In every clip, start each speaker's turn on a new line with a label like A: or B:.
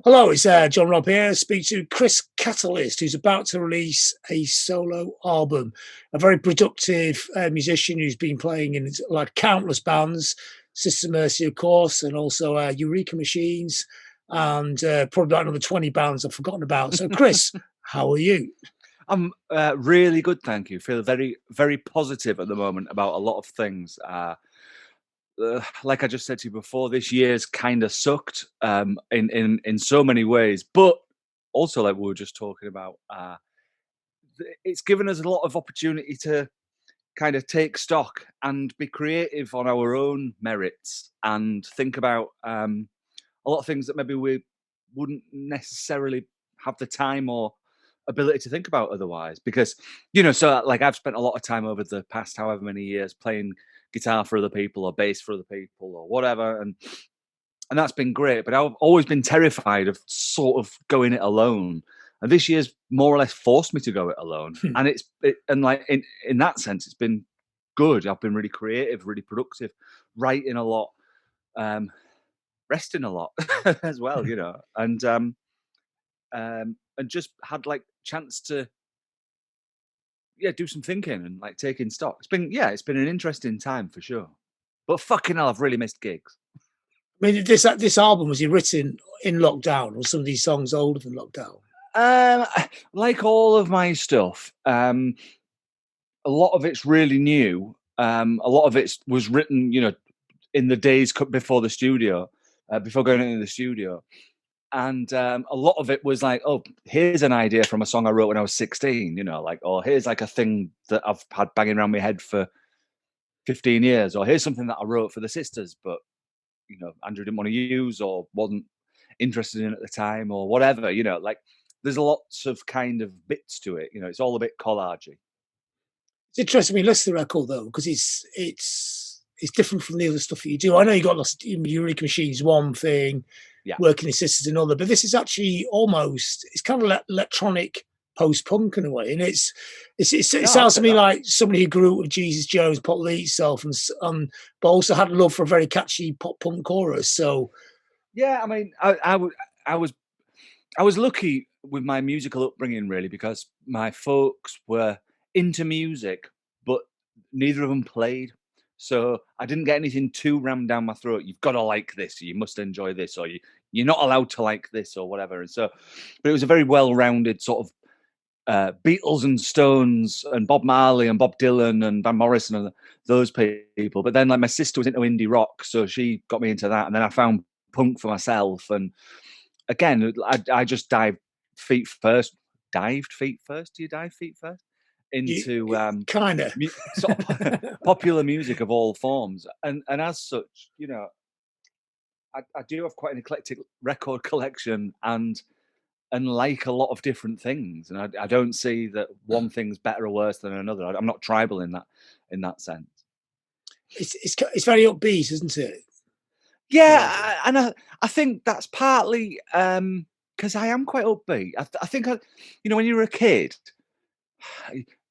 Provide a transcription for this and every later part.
A: Hello, it's John Robb here. Speak to Chris Catalyst, who's about to release a solo album. A very productive musician who's been playing in like countless bands, Sister Mercy, of course, and also Eureka Machines, and probably about another 20 bands I've forgotten about. So, Chris, how are you?
B: I'm really good, thank you. Feel very, very positive at the moment about a lot of things. Like I just said to you before, this year's kind of sucked in so many ways, but also like we were just talking about, it's given us a lot of opportunity to kind of take stock and be creative on our own merits and think about a lot of things that maybe we wouldn't necessarily have the time or ability to think about otherwise. Because, so like I've spent a lot of time over the past however many years playing guitar for other people or bass for other people or whatever. And that's been great. But I've always been terrified of sort of going it alone. And this year's more or less forced me to go it alone. And and like in that sense, it's been good. I've been really creative, really productive, writing a lot, resting a lot as well, and just had like chance to do some thinking and like taking stock. It's been an interesting time for sure. But fucking hell, I've really missed gigs.
A: I mean, this album, was it written in lockdown, or some of these songs older than lockdown?
B: Like all of my stuff, a lot of it's really new. A lot of it was written, in the days before the studio, before going into the studio. And a lot of it was like, oh, here's an idea from a song I wrote when I was 16, or here's like a thing that I've had banging around my head for 15 years, or here's something that I wrote for the sisters, but, Andrew didn't want to use or wasn't interested in at the time or whatever, like there's lots of kind of bits to it, it's all a bit collagey.
A: It's interesting when you listen to the record though, because it's different from the other stuff that you do. I know you got lots of Eureka Machines, one thing, Working Assistants another, but this is actually it's kind of electronic post-punk in a way, and it sounds to me like somebody who grew up with Jesus Jones, Pop Leeds self, and but also had a love for a very catchy pop punk chorus. So
B: yeah, I mean, I was lucky with my musical upbringing really, because my folks were into music, but neither of them played. So I didn't get anything too rammed down my throat. You've got to like this, or you must enjoy this, or you're not allowed to like this, or whatever. And so, but it was a very well-rounded sort of Beatles and Stones and Bob Marley and Bob Dylan and Van Morrison and those people. But then like my sister was into indie rock, so she got me into that. And then I found punk for myself. And again, I just dived feet first. Dived feet first? Do you dive feet first? Into
A: kind of
B: sort of popular music of all forms. And as such, I do have quite an eclectic record collection and like a lot of different things, and I don't see that one thing's better or worse than another. I'm not tribal in that sense.
A: It's very upbeat, isn't it?
B: Yeah, and I think that's partly because I am quite upbeat. I think when you're a kid,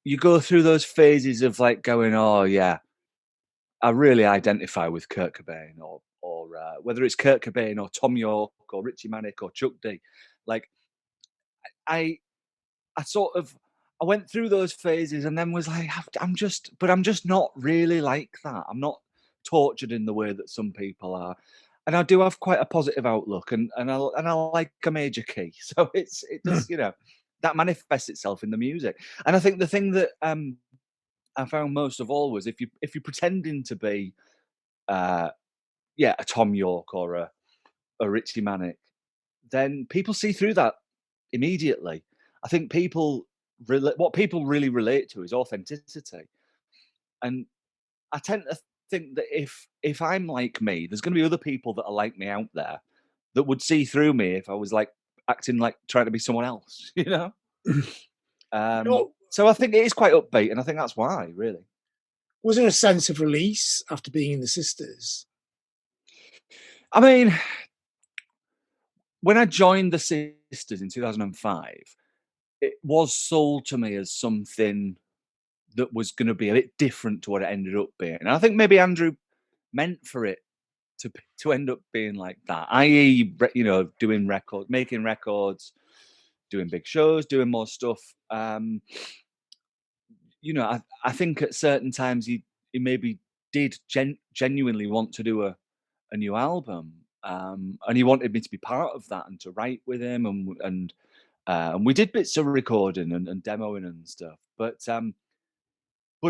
B: you go through those phases of like going, oh yeah, I really identify with Kurt Cobain, or whether it's Kurt Cobain or Tom York or Richie Manick or Chuck D, like. I went through those phases and then was like, I'm just not really like that. I'm not tortured in the way that some people are. And I do have quite a positive outlook, and I like a major key. So it does, that manifests itself in the music. And I think the thing that I found most of all was if you're pretending to be a Tom York or a Richie Manick, then people see through that immediately. I think what people really relate to is authenticity, and I tend to think that if I'm like me, there's going to be other people that are like me out there that would see through me if I was like acting like trying to be someone else, So I think it is quite upbeat, and I think that's why, really.
A: Was there a sense of release after being in the Sisters?
B: I mean, when I joined the Sisters in 2005, it was sold to me as something that was going to be a bit different to what it ended up being. And I think maybe Andrew meant for it to end up being like that, i.e., you know, making records, doing big shows, doing more stuff. You know, I think at certain times he maybe did genuinely want to do a new album, and he wanted me to be part of that and to write with him, and we did bits of recording and demoing and stuff, but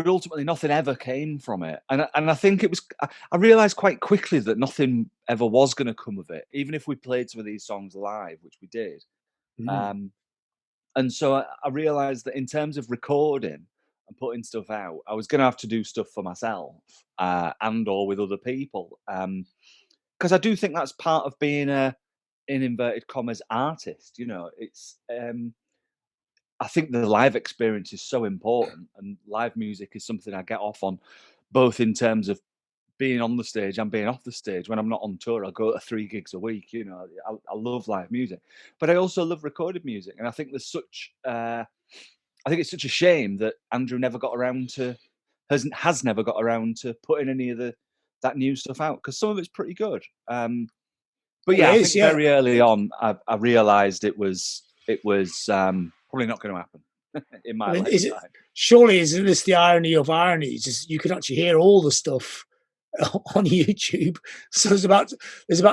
B: ultimately nothing ever came from it. And I think it was, I realized quite quickly that nothing ever was going to come of it, even if we played some of these songs live, which we did. And so I realized that in terms of recording and putting stuff out, I was going to have to do stuff for myself, and or with other people. Because I do think that's part of being a, in inverted commas, artist. You know, it's, I think the live experience is so important, and live music is something I get off on, both in terms of being on the stage and being off the stage. When I'm not on tour, I'll go to 3 gigs a week. You know, I love live music, but I also love recorded music. And I think there's such, I think it's such a shame that Andrew never got around to, has never got around to putting any of that new stuff out, because some of it's pretty good. But yeah, I think very early on, I realised it was probably not going to happen in my lifetime.
A: Surely isn't this the irony of ironies? You can actually hear all the stuff on YouTube. So there's about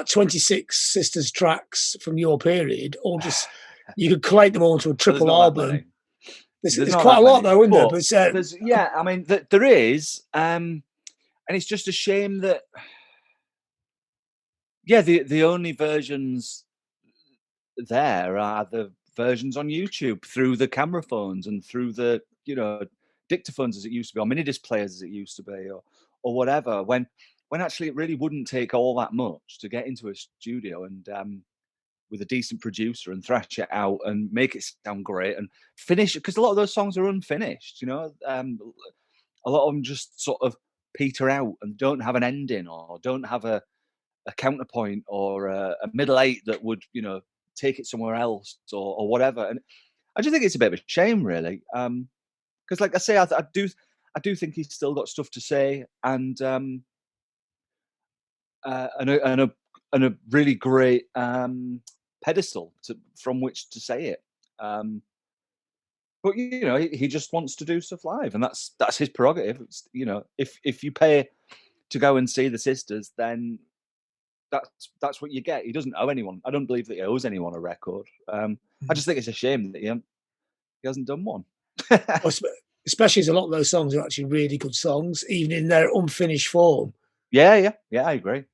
A: 26 Sisters tracks from your period, or just you could collate them all into a triple album. There's quite a lot though, isn't there? But
B: yeah, I mean, there is, and it's just a shame that, yeah, the only versions there are the versions on YouTube through the camera phones and through the, you know, dictaphones as it used to be, or mini disc players as it used to be, or whatever. When actually it really wouldn't take all that much to get into a studio and with a decent producer and thrash it out and make it sound great and finish, because a lot of those songs are unfinished. You know, a lot of them just sort of peter out and don't have an ending, or don't have a counterpoint, or a middle eight that would, you know, take it somewhere else, or whatever. And I just think it's a bit of a shame, really, because, like I say, I do think he's still got stuff to say, and a really great pedestal from which to say it. But you know, he just wants to do stuff live, and that's his prerogative. It's, you know, if you pay to go and see the Sisters, then that's what you get. He doesn't owe anyone. I don't believe that he owes anyone a record. I just think it's a shame that he hasn't done one.
A: Especially as a lot of those songs are actually really good songs, even in their unfinished form.
B: Yeah, I agree.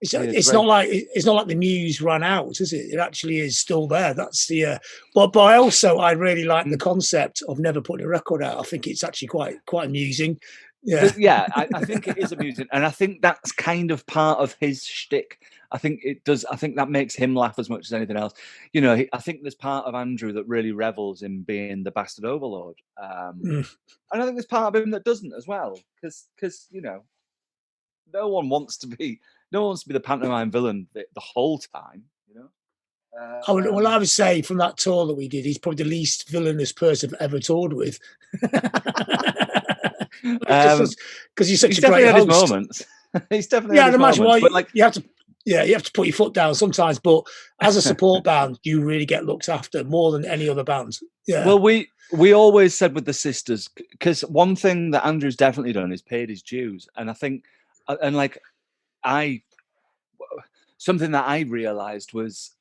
A: It's not like the muse ran out, is it? It actually is still there. That's the. But I really like the concept of never putting a record out. I think it's actually quite amusing.
B: Yeah, I think it is amusing, and I think that's kind of part of his shtick. I think it does. I think that makes him laugh as much as anything else. You know, I think there's part of Andrew that really revels in being the bastard overlord, and I think there's part of him that doesn't as well, because you know, no one wants to be the pantomime villain the whole time. You know.
A: I would say from that tour that we did, he's probably the least villainous person I've ever toured with. Because he's such a great host.
B: His moments. He's definitely had his moments.
A: Well,
B: but like,
A: you have to put your foot down sometimes. But as a support band, you really get looked after more than any other band. Yeah.
B: Well, we always said with the Sisters, because one thing that Andrew's definitely done is paid his dues, and I think, and like something that I realized was,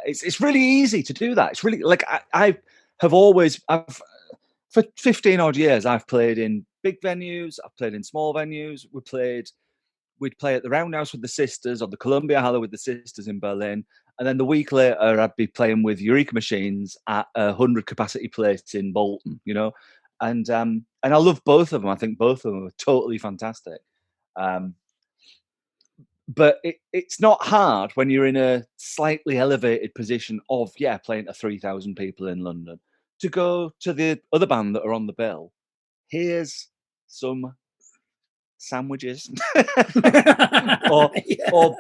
B: it's really easy to do that. It's really, like, I have always, for 15 odd years, I've played in big venues, I've played in small venues. We'd play at the Roundhouse with the Sisters, or the Columbia Halle with the Sisters in Berlin, and then the week later I'd be playing with Eureka Machines at a 100 capacity place in Bolton, you know, and I love both of them. I think both of them are totally fantastic. But it's not hard when you're in a slightly elevated position of, playing to 3,000 people in London, to go to the other band that are on the bill. Here's some sandwiches or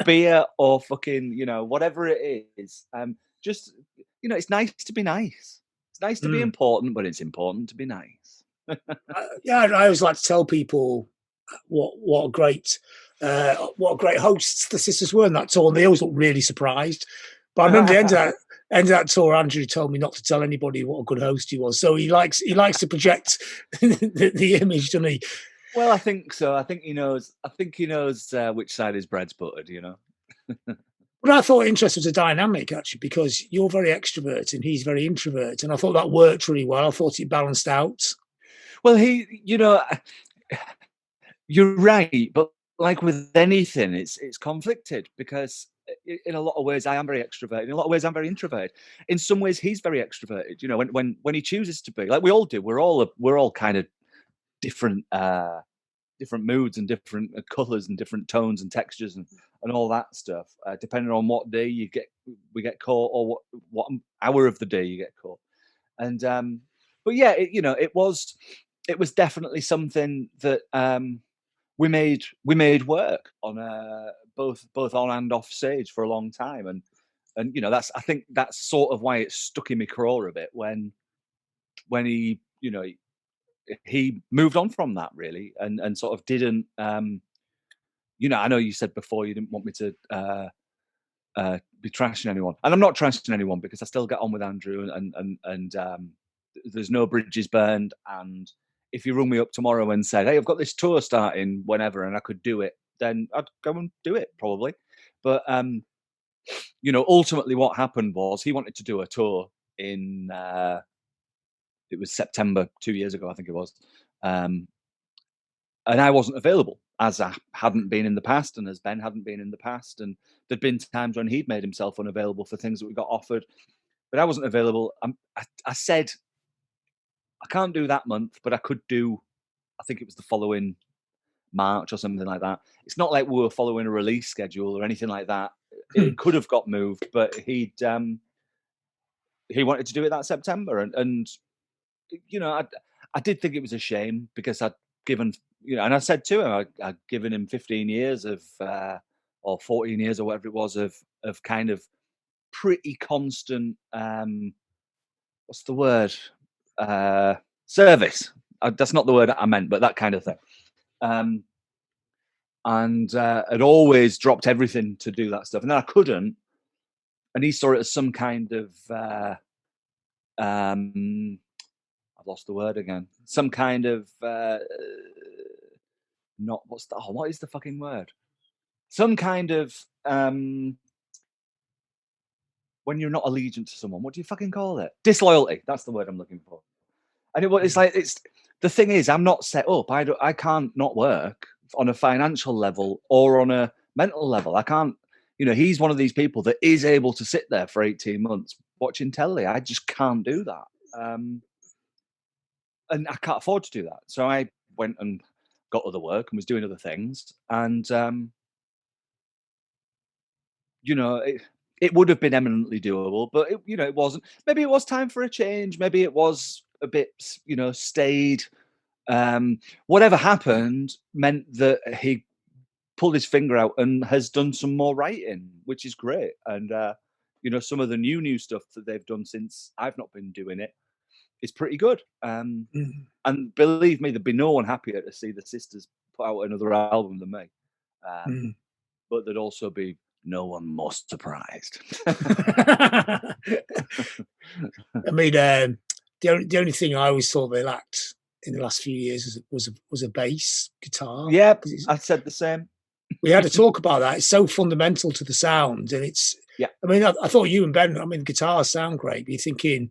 B: beer, or fucking, you know, whatever it is. Just, you know, it's nice to be nice. It's nice to be important, but it's important to be nice.
A: I always like to tell people what a great hosts the sisters were in that tour, and they always looked really surprised. But I remember the end of that tour, Andrew told me not to tell anybody what a good host he was. So he likes to project the image, doesn't he?
B: Well, I think so. I think he knows. Which side his bread's buttered. You know.
A: But I thought interest was a dynamic, actually, because you're very extrovert and he's very introvert, and I thought that worked really well. I thought it balanced out.
B: Well, you're right, but like with anything, it's conflicted, because in a lot of ways I am very extroverted. In a lot of ways I'm very introverted. In some ways he's very extroverted. You know, when he chooses to be, like we all do. We're all kind of different moods and different colors and different tones and textures and all that stuff, depending on what day we get caught, or what hour of the day you get caught. And but yeah, it was definitely something that we made work on, both on and off stage for a long time. And I think that's sort of why it stuck in my craw a bit when he he moved on from that, really, and sort of didn't. I know you said before you didn't want me to be trashing anyone, and I'm not trashing anyone, because I still get on with Andrew, and there's no bridges burned. And if you rung me up tomorrow and said, "Hey, I've got this tour starting whenever, and I could do it," then I'd go and do it, probably. But ultimately, what happened was he wanted to do a tour in. It was September 2 years ago, I think it was. And I wasn't available, as I hadn't been in the past, and as Ben hadn't been in the past. And there'd been times when he'd made himself unavailable for things that we got offered, but I wasn't available. I said, I can't do that month, but I could do, I think it was the following March or something like that. It's not like we were following a release schedule or anything like that. It could have got moved, but he wanted to do it that September. And I did think it was a shame, because I'd given, and I said to him, I'd given him 15 years of, or 14 years or whatever it was, of kind of pretty constant, what's the word? Service. That's not the word I meant, but that kind of thing. And I'd always dropped everything to do that stuff, and then I couldn't. And he saw it as some kind of, I've lost the word again. Some kind of what is the fucking word? Some kind of when you're not allegiant to someone, what do you fucking call it? Disloyalty. That's the word I'm looking for. And it's like, the thing is, I'm not set up. I can't not work on a financial level or on a mental level. I can't. He's one of these people that is able to sit there for 18 months watching telly. I just can't do that. And I can't afford to do that. So I went and got other work and was doing other things. And, it would have been eminently doable, but it wasn't. Maybe it was time for a change. Maybe it was a bit, stayed. Whatever happened meant that he pulled his finger out and has done some more writing, which is great. And, some of the new stuff that they've done since I've not been doing it, it's pretty good. And believe me, there'd be no one happier to see the sisters put out another album than me. But there'd also be no one more surprised.
A: I mean, the only thing I always thought they lacked in the last few years was a bass guitar.
B: Yeah, I said the same.
A: We had to talk about that. It's so fundamental to the sound, and it's.
B: Yeah.
A: I mean, I thought you and Ben. I mean, the guitars sound great, but you're thinking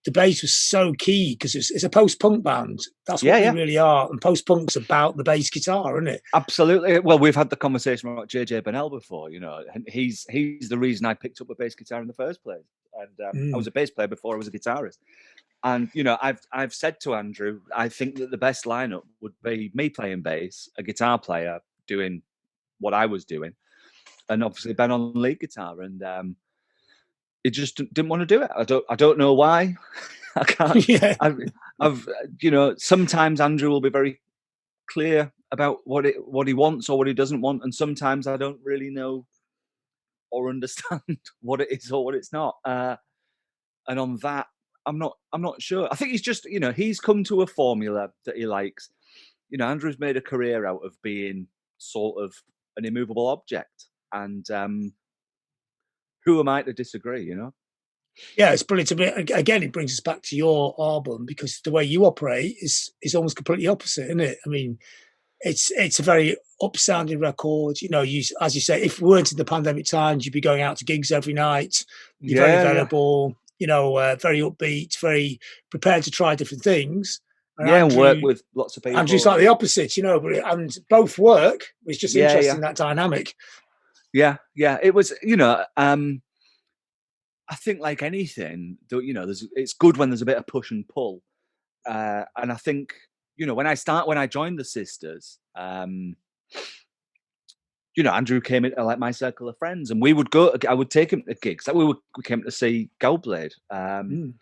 A: the bass was so key, because it's a post-punk band. That's what they really are. And post-punk's about the bass guitar, isn't it?
B: Absolutely. Well, we've had the conversation about JJ Bennell before, and he's the reason I picked up a bass guitar in the first place. And I was a bass player before I was a guitarist. And, I've said to Andrew, I think that the best lineup would be me playing bass, a guitar player doing what I was doing, and obviously Ben on lead guitar. And it just didn't want to do it. I don't know why. I can't.
A: Yeah.
B: I've sometimes Andrew will be very clear about what he wants or what he doesn't want, and sometimes I don't really know or understand what it is or what it's not. And on that, I'm not sure. I think he's just he's come to a formula that he likes. you know, Andrew's made a career out of being sort of an immovable object, and who am I to disagree, you know?
A: Yeah, it's brilliant. Again, it brings us back to your album, because the way you operate is almost completely opposite, isn't it? I mean, it's a very upsounding record. You know, as you say, if we weren't in the pandemic times, you'd be going out to gigs every night. You're very available. You know, very upbeat, very prepared to try different things. And
B: and work with lots of people.
A: Andrew's like the opposite, you know, and both work. It's just interesting, that dynamic.
B: Yeah. It was, you know, I think like anything, you know, it's good when there's a bit of push and pull. And I think, you know, when I joined the Sisters, you know, Andrew came into like my circle of friends, and I would take him to gigs. Like we came to see Goldblade, and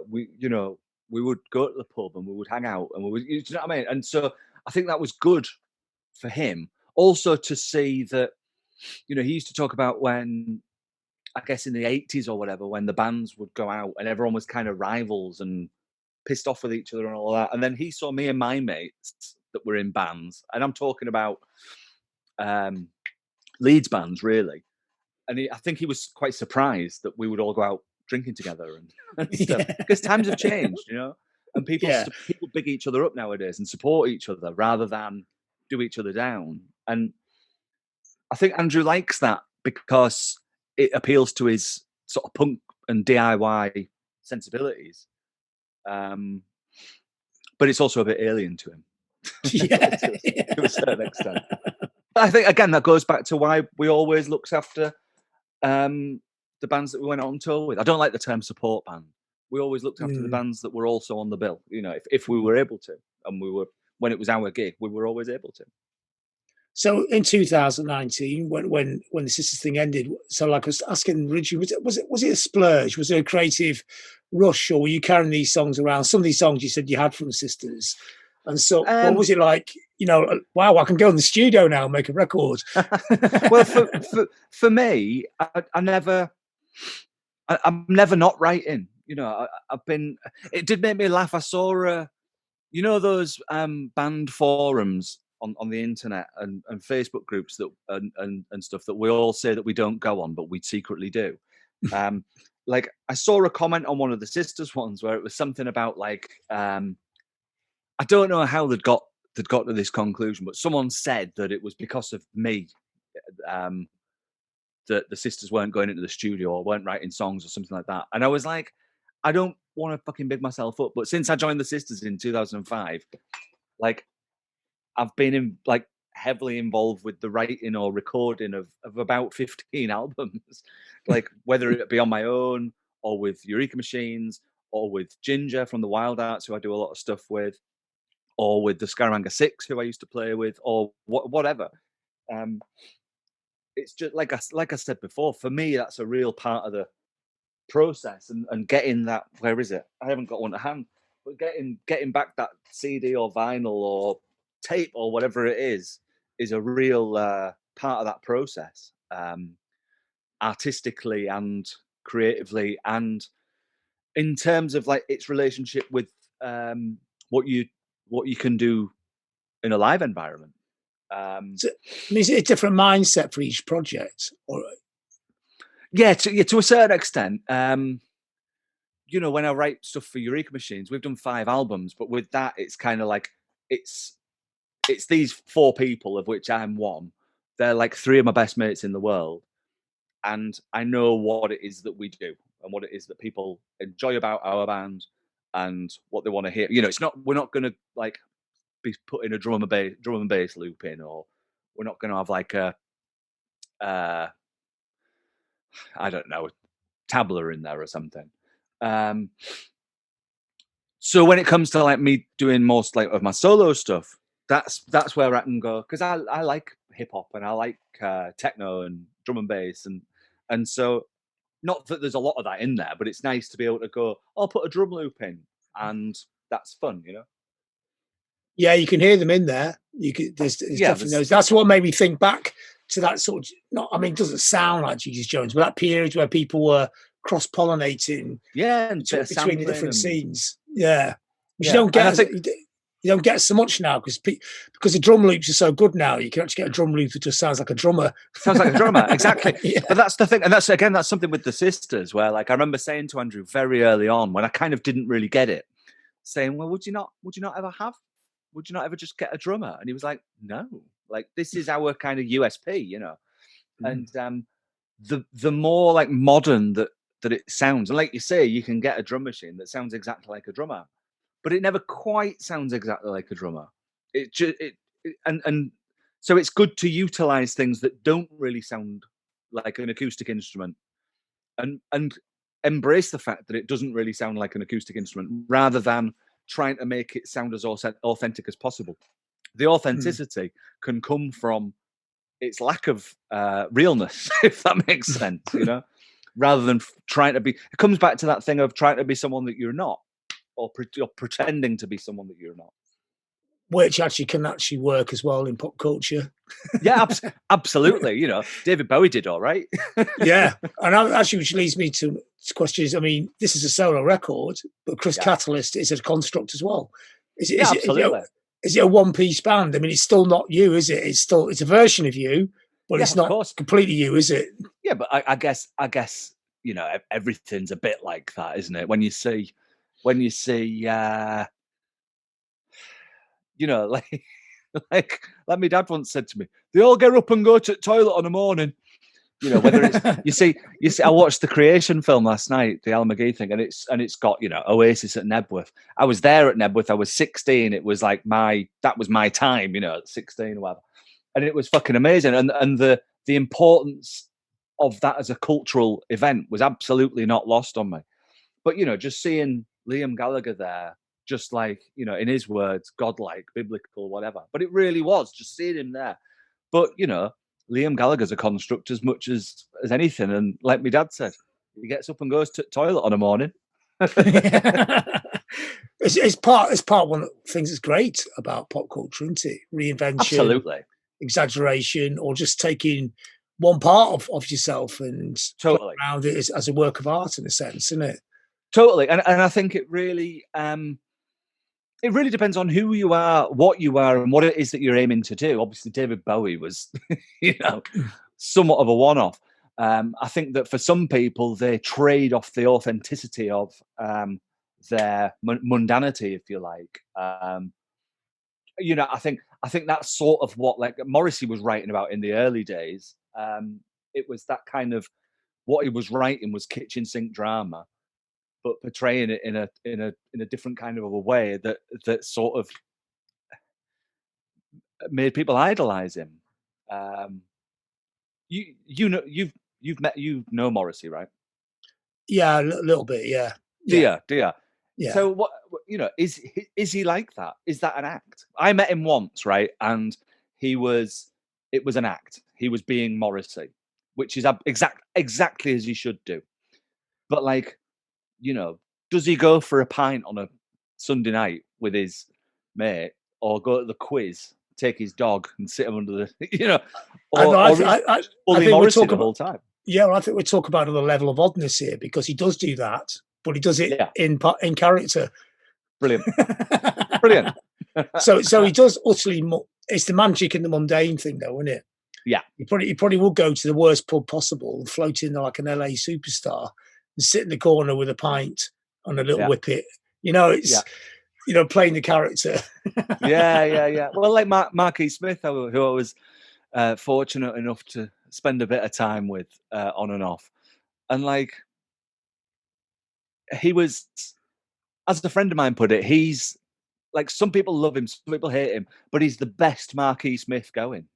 B: we, you know, we would go to the pub and we would hang out, and you know what I mean? And so I think that was good for him also to see that, you know, he used to talk about when, I guess in the 80s or whatever, when the bands would go out and everyone was kind of rivals and pissed off with each other and all that. And then he saw me and my mates that were in bands, and I'm talking about Leeds bands, really. And I think he was quite surprised that we would all go out drinking together and stuff, because times have changed, you know, and people big each other up nowadays and support each other rather than do each other down. And I think Andrew likes that because it appeals to his sort of punk and DIY sensibilities. But it's also a bit alien to him. To a certain extent. But I think, again, that goes back to why we always looked after the bands that we went on tour with. I don't like the term support band. We always looked after the bands that were also on the bill, you know, if we were able to. And when it was our gig, we were always able to.
A: So in 2019, when the Sisters thing ended, so like I was asking Richie, was it a splurge? Was it a creative rush, or were you carrying these songs around? Some of these songs you said you had from the Sisters, and so what was it like? You know, wow, I can go in the studio now and make a record.
B: Well, for me, I'm never not writing. You know, it did make me laugh. I saw you know, those band forums on the internet and Facebook groups that and stuff that we all say that we don't go on, but we secretly do. Like I saw a comment on one of the Sisters ones where it was something about like I don't know how they'd got to this conclusion, but someone said that it was because of me that the Sisters weren't going into the studio or weren't writing songs or something like that. And I was like, I don't want to fucking big myself up, but since I joined the Sisters in 2005, like I've been heavily involved with the writing or recording of about 15 albums, like whether it be on my own or with Eureka Machines or with Ginger from the Wild Arts, who I do a lot of stuff with, or with the Scaramanga 6, who I used to play with, or whatever. It's just like I said before, for me, that's a real part of the process, and getting that, where is it? I haven't got one to hand, but getting back that CD or vinyl or tape or whatever it is a real part of that process, artistically and creatively, and in terms of like its relationship with what you can do in a live environment.
A: So, is it a different mindset for each project? Or
B: yeah, to a certain extent. You know, when I write stuff for Eureka Machines, we've done 5 albums, but with that, it's kind of like it's these 4 people, of which I'm one. They're like 3 of my best mates in the world, and I know what it is that we do and what it is that people enjoy about our band and what they want to hear. You know, we're not going to like be putting a drum and bass loop in, or we're not going to have like a I don't know, tabla in there or something. So when it comes to like me doing most like of my solo stuff, that's where I can go, because I like hip hop and I like techno and drum and bass, and so not that there's a lot of that in there, but it's nice to be able to go, I'll put a drum loop in, and that's fun, you know.
A: Yeah, you can hear them in there. There's definitely those. That's what made me think back to that sort of. Not, I mean, it doesn't sound like Jesus Jones, but that period where people were cross pollinating.
B: Yeah, and
A: between the different scenes. Yeah, which you don't get. You don't get so much now because the drum loops are so good now. You can actually get a drum loop that just sounds like a drummer.
B: Sounds like a drummer, exactly.
A: Yeah.
B: But that's the thing, and that's something with the sisters where, like, I remember saying to Andrew very early on when I kind of didn't really get it, saying, "Well, would you not ever just get a drummer?" And he was like, "No, like this is our kind of USP, you know." And the more like modern that it sounds, and like you say, you can get a drum machine that sounds exactly like a drummer, but it never quite sounds exactly like a drummer. And so it's good to utilize things that don't really sound like an acoustic instrument, and embrace the fact that it doesn't really sound like an acoustic instrument, rather than trying to make it sound as authentic as possible. The authenticity can come from its lack of realness, if that makes sense, you know, rather than trying to be. It comes back to that thing of trying to be someone that you're not, or pretending to be someone that you're not.
A: Which actually can actually work as well in pop culture.
B: Yeah, absolutely. You know, David Bowie did all right.
A: Yeah, and actually, which leads me to questions. I mean, this is a solo record, but Chris Catalyst is a construct as well.
B: Absolutely.
A: Is it a one-piece band? I mean, it's still not you, is it? It's a version of you, but it's not completely you, is it?
B: Yeah, but I guess you know, everything's a bit like that, isn't it? When you see you know, like my dad once said to me, they all get up and go to the toilet on a morning. You know, whether it's you see, I watched the Creation film last night, the Al McGee thing, and it's got, you know, Oasis at Nebworth. I was there at Nebworth. I was 16. It was like that was my time, you know, at 16 or whatever. And it was fucking amazing. And the importance of that as a cultural event was absolutely not lost on me. But, you know, just seeing Liam Gallagher there, just like, you know, in his words, godlike, biblical, whatever. But it really was just seeing him there. But, you know, Liam Gallagher's a construct as much as anything. And like my dad said, he gets up and goes to the toilet on a morning.
A: It's part one of the things that's great about pop culture, isn't it? Reinvention,
B: absolutely,
A: exaggeration, or just taking one part of yourself and
B: totally
A: around it as a work of art, in a sense, isn't it?
B: Totally. And I think it really depends on who you are, what you are, and what it is that you're aiming to do. Obviously, David Bowie was, you know, somewhat of a one-off. I think that for some people, they trade off the authenticity of their mundanity, if you like. You know, I think that's sort of what, like, Morrissey was writing about in the early days. It was that kind of, what he was writing was kitchen sink drama, but portraying it in a different kind of a way that sort of made people idolize him. You know Morrissey, right?
A: Yeah, a little bit. Yeah.
B: Do you?
A: Yeah.
B: So what, you know, is he like that? Is that an act? I met him once, right? And it was an act. He was being Morrissey, which is exactly as he should do. But, like, you know, does he go for a pint on a Sunday night with his mate, or go to the quiz, take his dog and sit him under the, you know, I think Morrissey the whole time?
A: Yeah, well, I think we're talking about another level of oddness here, because he does do that, but he does it in character.
B: Brilliant. Brilliant.
A: So he does utterly. It's the magic and the mundane thing, though, isn't it?
B: Yeah.
A: He probably would go to the worst pub possible and float in there like an LA superstar and sit in the corner with a pint on a little whippet. You know, it's you know, playing the character.
B: yeah. Well, like Marquis Smith, who I was fortunate enough to spend a bit of time with on and off, and, like, he was, as a friend of mine put it, he's like, some people love him, some people hate him, but he's the best Marquis Smith going.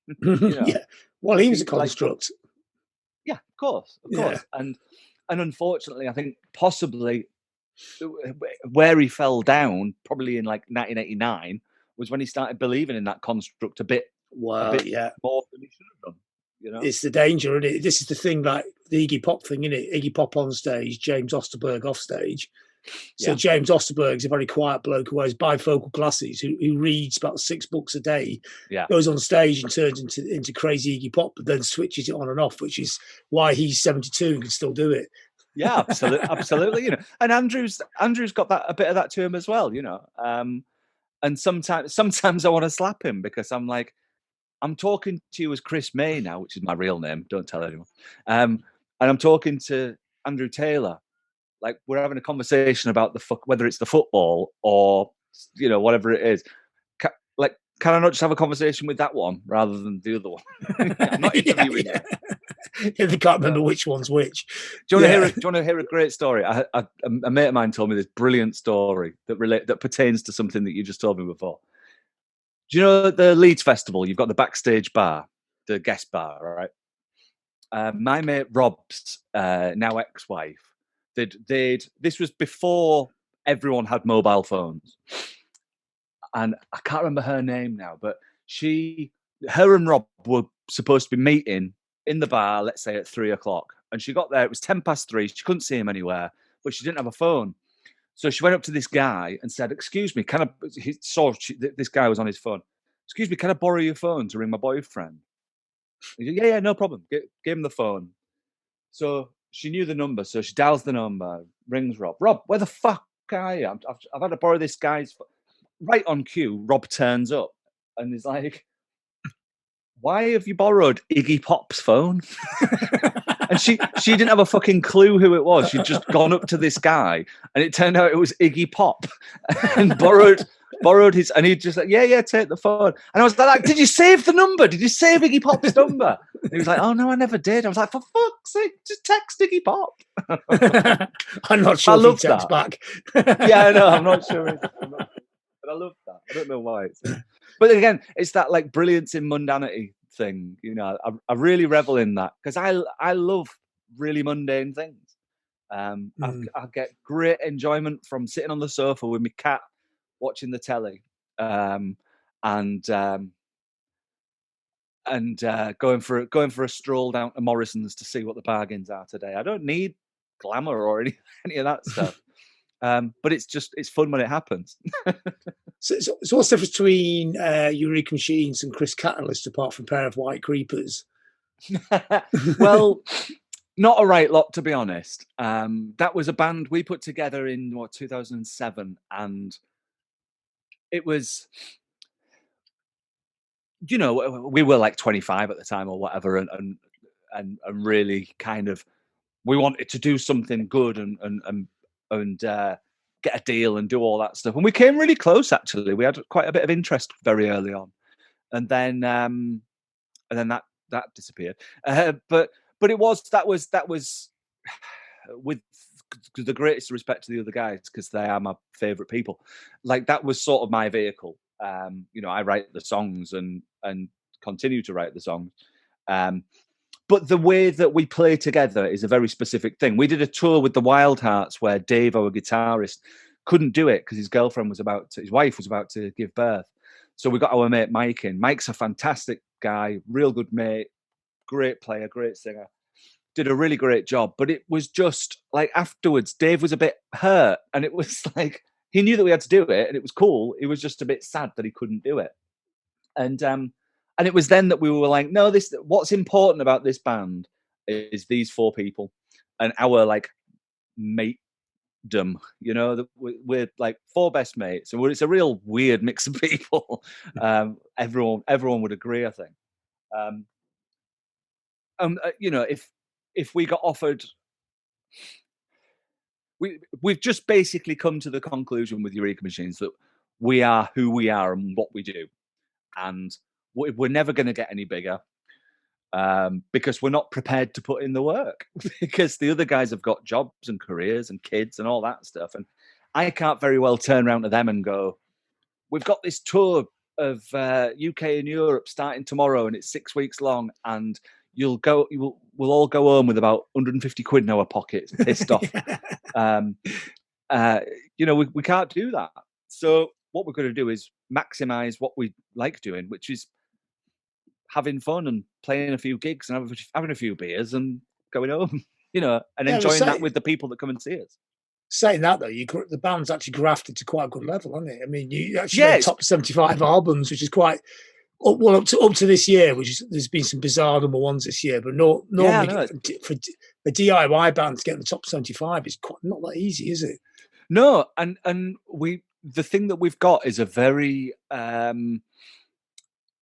B: You know?
A: Yeah. Well, he was a construct.
B: Like, yeah, of course. And unfortunately, I think possibly where he fell down, probably in like 1989, was when he started believing in that construct a bit more than he should have done. You know,
A: it's the danger, isn't it? This is the thing, like the Iggy Pop thing, isn't it? Iggy Pop on stage, James Osterberg off stage. So James Osterberg's a very quiet bloke who wears bifocal glasses, who reads about 6 books a day, goes on stage and turns into crazy Iggy Pop, but then switches it on and off, which is why he's 72 and can still do it.
B: Yeah, absolutely. You know, and Andrew's got that, a bit of that to him as well. You know, And sometimes I want to slap him because I'm like, I'm talking to you as Chris May now, which is my real name. Don't tell anyone. And I'm talking to Andrew Taylor. Like, we're having a conversation about whether it's the football or, you know, whatever it is. Can I not just have a conversation with that one rather than the other one? I'm not interviewing you.
A: Yeah, they can't remember which one's which.
B: Do you want to hear a great story? A mate of mine told me this brilliant story that pertains to something that you just told me before. Do you know the Leeds Festival? You've got the backstage bar, the guest bar, right? My mate Robb's now ex-wife. This was before everyone had mobile phones, and I can't remember her name now, but her and Robb were supposed to be meeting in the bar, let's say at 3:00, and she got there. It was 3:10. She couldn't see him anywhere, but she didn't have a phone. So she went up to this guy and said, "Excuse me, can I?" He saw this guy was on his phone. "Excuse me, can I borrow your phone to ring my boyfriend?" He said, "Yeah, no problem." Gave him the phone. So she knew the number, so she dials the number, rings Robb. "Robb, where the fuck are you? I've had to borrow this guy's phone." Right on cue, Robb turns up and is like, "Why have you borrowed Iggy Pop's phone?" And she didn't have a fucking clue who it was. She'd just gone up to this guy, and it turned out it was Iggy Pop, and borrowed his. And he just like, yeah, take the phone. And I was like, "Did you save the number? Did you save Iggy Pop's number?" And he was like, "Oh no, I never did." I was like, "For fuck's sake, just text Iggy Pop."
A: I'm not sure if he texts back.
B: Yeah, I know. I'm not sure. But I love that. I don't know why. But again, it's that like brilliance in mundanity thing. You know, I really revel in that because I love really mundane things. I get great enjoyment from sitting on the sofa with my cat watching the telly, and going for a stroll down to Morrison's to see what the bargains are today. I don't need glamour or any of that stuff. But it's fun when it happens.
A: So what's the difference between Eureka Machines and Chris Catalyst, apart from a pair of white creepers?
B: Well, not a right lot, to be honest. That was a band we put together in 2007, and it was, you know, we were like 25 at the time or whatever, and really kind of we wanted to do something good and get a deal and do all that stuff. And we came really close, actually. We had quite a bit of interest very early on, and then that disappeared. But that was with the greatest respect to the other guys, because they are my favorite people. Like, that was sort of my vehicle. You know, I write the songs and continue to write the songs. But the way that we play together is a very specific thing. We did a tour with the Wild Hearts where Dave, our guitarist, couldn't do it because his wife was about to give birth. So we got our mate Mike in. Mike's a fantastic guy, real good mate, great player, great singer. Did a really great job. But it was just like afterwards, Dave was a bit hurt, and it was like he knew that we had to do it, and it was cool. He was just a bit sad that he couldn't do it. And it was then that we were like, no, what's important about this band is these four people and our like matedom, you know, we're like four best mates, and it's a real weird mix of people. Everyone would agree, I think. You know, if we got offered, we've just basically come to the conclusion with Eureka Machines that we are who we are and what we do, and we're never going to get any bigger, because we're not prepared to put in the work because the other guys have got jobs and careers and kids and all that stuff. And I can't very well turn around to them and go, "We've got this tour of UK and Europe starting tomorrow, and it's 6 weeks long, and we'll all go home with about 150 quid in our pockets, pissed off." You know, we can't do that. So what we're going to do is maximize what we like doing, which is having fun and playing a few gigs and having a few beers and going home, you know, and enjoying that with the people that come and see us.
A: Saying that though, the band's actually grafted to quite a good level, hasn't it? I mean, you actually made top 75 albums, which is quite up to this year. There's been some bizarre number ones this year, but normally for a DIY band to get in the top 75 is not that easy, is it?
B: No, and we the thing that we've got is a very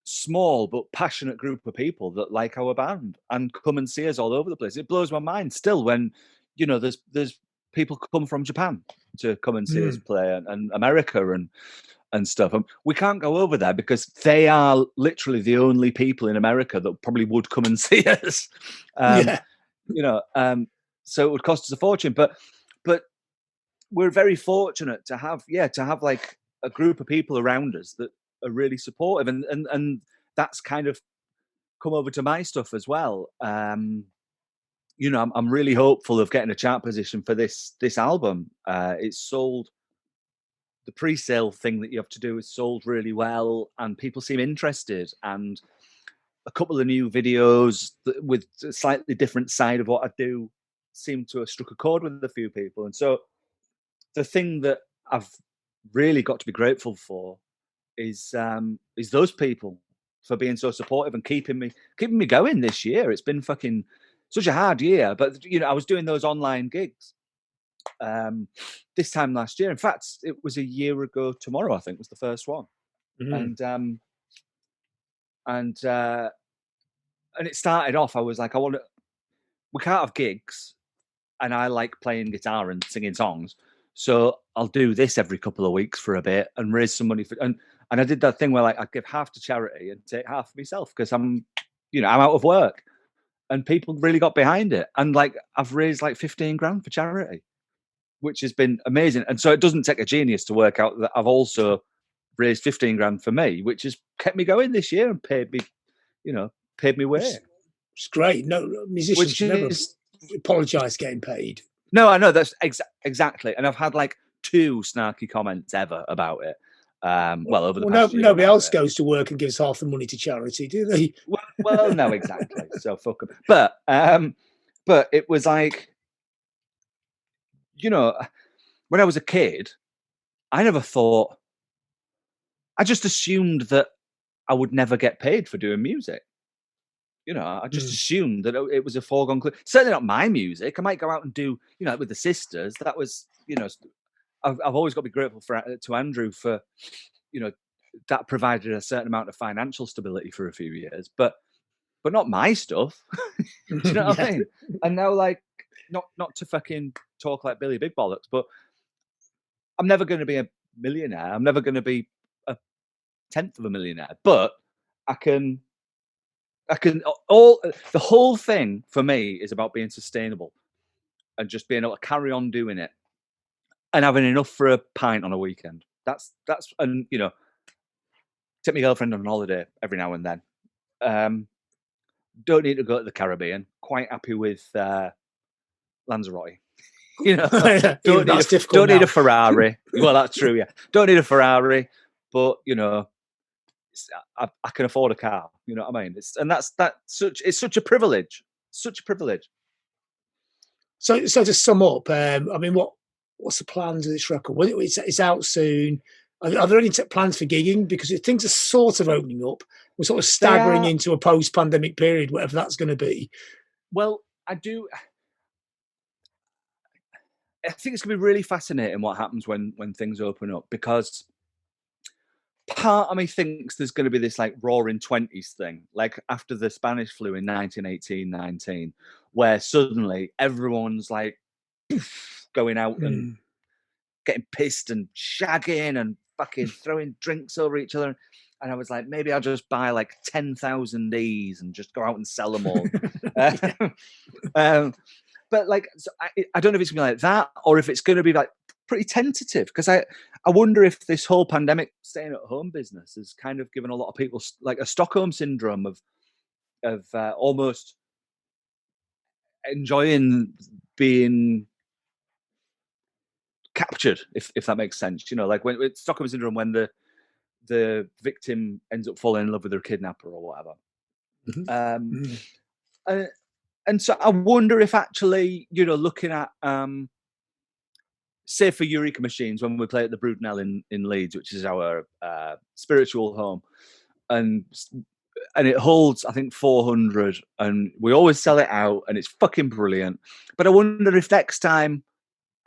B: small but passionate group of people that like our band and come and see us all over the place. It blows my mind still when, you know, there's people come from Japan to come and see us play, and America and stuff. And we can't go over there because they are literally the only people in America that probably would come and see us. You know, so it would cost us a fortune. But we're very fortunate to have like a group of people around us that are really supportive, and that's kind of come over to my stuff as well. You know, I'm really hopeful of getting a chart position for this album. It's sold. The pre-sale thing that you have to do is sold really well, and people seem interested. And a couple of new videos with a slightly different side of what I do seem to have struck a chord with a few people. And so the thing that I've really got to be grateful for is those people for being so supportive and keeping me going this year. It's been fucking such a hard year, but you know, I was doing those online gigs this time last year. In fact, it was a year ago tomorrow, I think, was the first one. And it started off, I was like, we can't have gigs, and I like playing guitar and singing songs, so I'll do this every couple of weeks for a bit and raise some money for, and I did that thing where like I give half to charity and take half for myself because I'm out of work, and people really got behind it, and like I've raised like 15 grand for charity, which has been amazing. And so it doesn't take a genius to work out that I've also raised 15 grand for me, which has kept me going this year and paid me way.
A: It's great. No, musicians should never apologise getting paid.
B: No, I know, that's exactly. And I've had like 2 snarky comments ever about it. Over the past year.
A: Nobody else goes to work and gives half the money to charity, do they?
B: Well, no, exactly. So fuck them. But it was like, you know, when I was a kid, I never thought. I just assumed that I would never get paid for doing music. You know, I just assumed that it was a foregone conclusion. Certainly not my music. I might go out and do, you know, with the sisters. That was, you know, I've always got to be grateful to Andrew for, you know, that provided a certain amount of financial stability for a few years. But not my stuff. Do you know what I mean? And now, like, not to fucking talk like Billy Big Bollocks, but I'm never going to be a millionaire. I'm never going to be a tenth of a millionaire. But I can the whole thing for me is about being sustainable and just being able to carry on doing it and having enough for a pint on a weekend. That's and you know, take my girlfriend on holiday every now and then. Don't need to go to the Caribbean. Quite happy with Lanzarote. You know, don't need a Ferrari. Well, that's true. Yeah, don't need a Ferrari, but you know, I can afford a car. You know what I mean? It's such a privilege. Such a privilege.
A: So to sum up, I mean, what's the plans of this record? Well, it's out soon. Are there any plans for gigging? Because things are sort of opening up. We're sort of staggering into a post-pandemic period, whatever that's going to be.
B: Well, I think it's going to be really fascinating what happens when things open up, because part of me thinks there's going to be this like roaring 20s thing, like after the Spanish flu in 1918-19, where suddenly everyone's like going out and getting pissed and shagging and fucking throwing drinks over each other. And I was like, maybe I'll just buy like 10,000 Ds and just go out and sell them all. But like, so I don't know if it's going to be like that or if it's going to be like pretty tentative, because I wonder if this whole pandemic staying at home business has kind of given a lot of people like a Stockholm syndrome of almost enjoying being captured, if that makes sense. You know, like when it's Stockholm syndrome, when the victim ends up falling in love with their kidnapper or whatever. And so I wonder if actually, you know, looking at say for Eureka Machines, when we play at the Broodnell in Leeds, which is our spiritual home, and it holds, I think, 400, and we always sell it out, and it's fucking brilliant. But I wonder if next time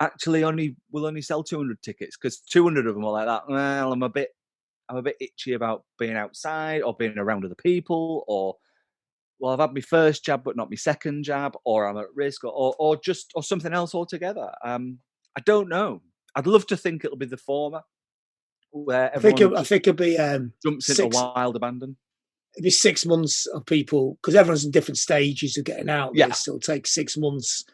B: actually will only sell 200 tickets because 200 of them are like that. Well, I'm a bit itchy about being outside or being around other people, or well, I've had my first jab but not my second jab, or I'm at risk, or something else altogether. I don't know. I'd love to think it'll be the former, where everyone
A: I think it'll be
B: jumps into wild abandon.
A: It'll be 6 months of people, because everyone's in different stages of getting out there. So it'll take 6 months.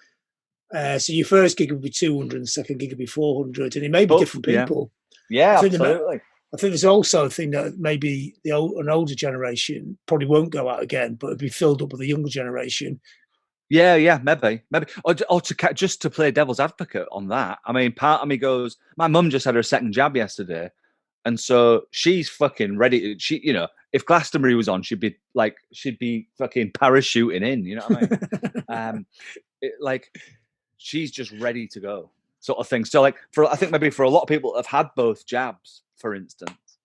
A: So your first gig will be 200 and the second gig will be 400, and it may be different people.
B: Yeah, absolutely.
A: I think there's also a thing that maybe an older generation probably won't go out again, but it'll be filled up with the younger generation.
B: Yeah, maybe. Or just to play devil's advocate on that. I mean, part of me goes, my mum just had her second jab yesterday, and so she's fucking ready. She, if Glastonbury was on, she'd be fucking parachuting in. You know what I mean? She's just ready to go, sort of thing. So, I think maybe for a lot of people that have had both jabs, for instance,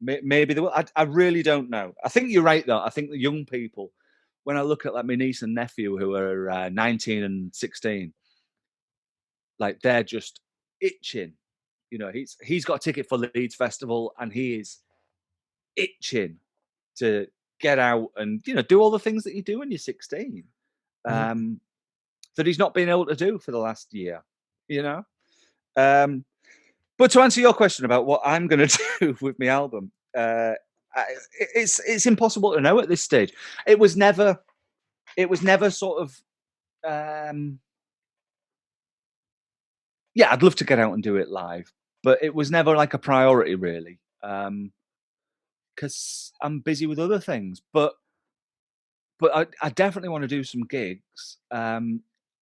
B: maybe they will. I really don't know. I think you're right, though. I think the young people, when I look at my niece and nephew who are 19 and 16, they're just itching. He's got a ticket for Leeds Festival, and he is itching to get out and do all the things that you do when you're 16. That he's not been able to do for the last year, But to answer your question about what I'm going to do with my album, it's impossible to know at this stage. It was never sort of, I'd love to get out and do it live, but it was never like a priority really, because I'm busy with other things. But I definitely want to do some gigs.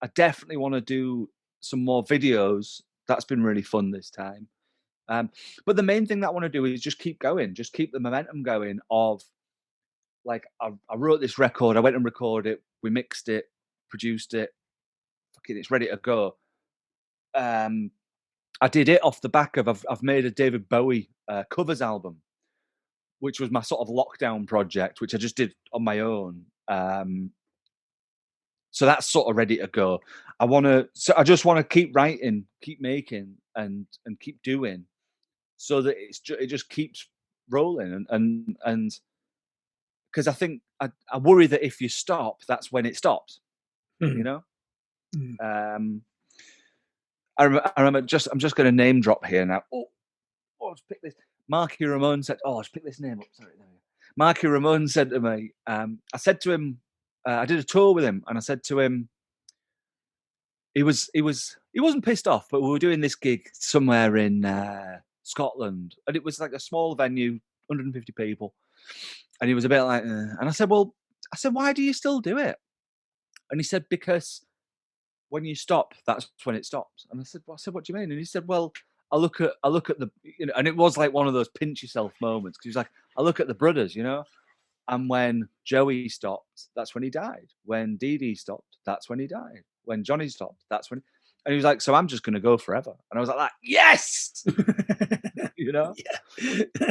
B: I definitely want to do some more videos. That's been really fun this time. But the main thing that I want to do is just keep going, just keep the momentum going of I wrote this record, I went and recorded it, we mixed it, produced it, fucking it's ready to go. I did it off the back of, I've made a David Bowie covers album, which was my sort of lockdown project, which I just did on my own. So that's sort of ready to go. I just want to keep writing, keep making, and keep doing, so that it just keeps rolling. And because I think I worry that if you stop, that's when it stops. I remember. I'm just going to name drop here now. Let's pick this. Marky Ramone said, let's pick this name up. Sorry, there we go. Marky Ramone said to me, I said to him, I did a tour with him, and I said to him, he wasn't pissed off, but we were doing this gig somewhere in Scotland, and it was like a small venue, 150 people, and he was a bit like, and I said, why do you still do it? And he said, because when you stop, that's when it stops. And I said, what do you mean? And he said, well, I look at the, and it was like one of those pinch yourself moments, because he was like, I look at the brothers, and when Joey stopped, that's when he died. When Dee Dee stopped, that's when he died. When Johnny stopped, that's when. And he was like, so I'm just going to go forever. And I was like, yes, Yeah.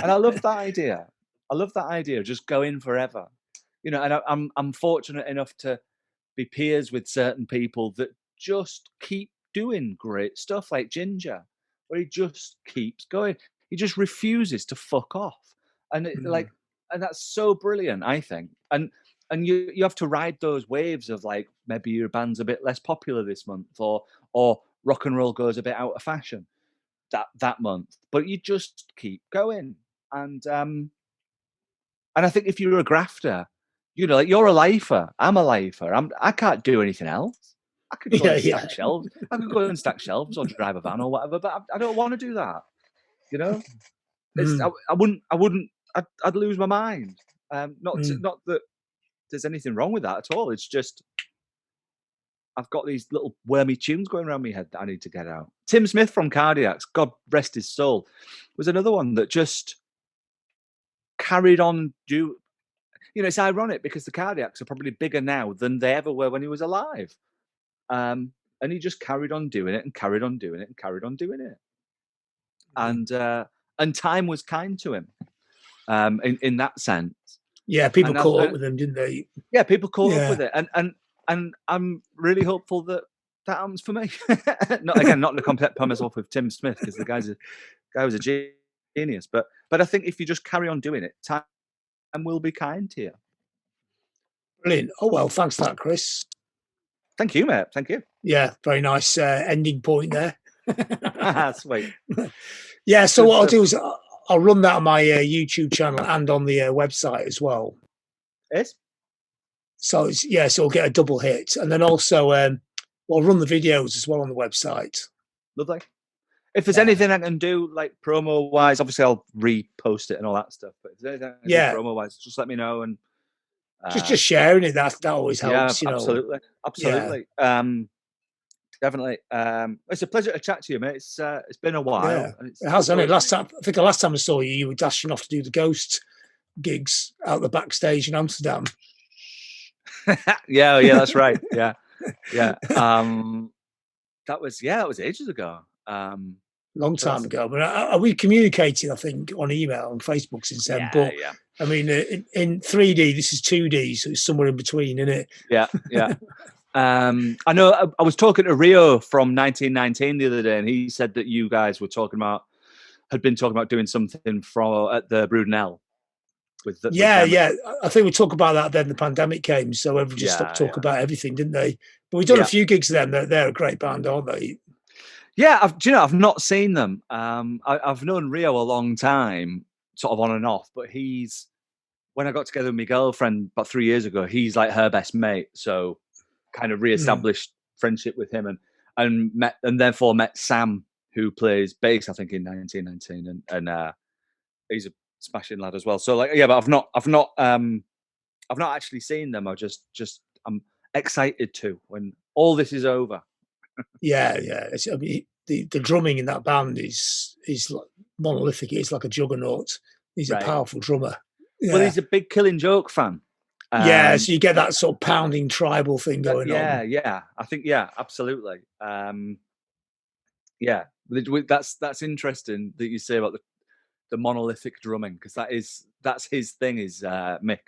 B: And I love that idea. I love that idea of just going forever, and I'm fortunate enough to be peers with certain people that just keep doing great stuff, like Ginger, where he just keeps going. He just refuses to fuck off. And and that's so brilliant, I think. And you have to ride those waves of maybe your band's a bit less popular this month, or rock and roll goes a bit out of fashion that month, but you just keep going. And I think if you're a grafter, you're a lifer. I'm a lifer. I can't do anything else. I could go and stack shelves. I could go and stack shelves or drive a van or whatever, but I don't want to do that. I wouldn't. I'd lose my mind. Not that there's anything wrong with that at all. It's just I've got these little wormy tunes going around my head that I need to get out. Tim Smith from Cardiacs, God rest his soul, was another one that just carried on. It's ironic because the Cardiacs are probably bigger now than they ever were when he was alive. And he just carried on doing it and carried on doing it and carried on doing it. And time was kind to him in that sense.
A: Yeah, people caught up with him, didn't they?
B: Yeah, people caught up with it. And I'm really hopeful that that happens for me. Not to compare myself with Tim Smith, because the guy was a genius. But I think if you just carry on doing it, time will be kind to you.
A: Brilliant. Oh, well, thanks for that, Chris.
B: Thank you, mate. Thank you.
A: Yeah, very nice ending point there.
B: Sweet.
A: Yeah, so what I'll do is I'll run that on my YouTube channel and on the website as well.
B: Yes.
A: So so we'll get a double hit, and then also we'll run the videos as well on the website.
B: Lovely. If there's anything I can do, like promo wise, obviously I'll repost it and all that stuff. But if there's anything I can do promo wise, just let me know. And
A: just sharing it, that always helps.
B: Yeah, absolutely, absolutely. Yeah. Definitely. It's a pleasure to chat to you, mate. It's been a while.
A: Yeah, it has, hasn't it? I think the last time I saw you, you were dashing off to do the Ghost gigs out the backstage in Amsterdam.
B: yeah, that's right. Yeah. That was ages ago.
A: Long time ago. But we communicated, I think, on email and Facebook since then. But I mean, in 3D, this is 2D, so it's somewhere in between, isn't it?
B: Yeah. I know. I was talking to Rio from 1919 the other day, and he said that you guys had been talking about doing something at the Brudenell.
A: I think we talk about that then the pandemic came, so everyone just stopped talking about everything, didn't they? But we've done a few gigs then. They're a great band, aren't they?
B: Yeah, I've not seen them. I've known Rio a long time, sort of on and off. But when I got together with my girlfriend about 3 years ago, he's like her best mate. So kind of re-established friendship with him, and therefore met Sam, who plays bass, I think, in 1919, and he's a smashing lad as well. So but I've not actually seen them. I'm excited to when all this is over.
A: Yeah. I mean, the drumming in that band is like monolithic. It's like a juggernaut. He's a powerful drummer. Yeah.
B: Well, he's a big Killing Joke fan.
A: So you get that sort of pounding tribal thing going on.
B: Yeah. I think absolutely. That's interesting that you say about the monolithic drumming, because that's his thing, is Mick.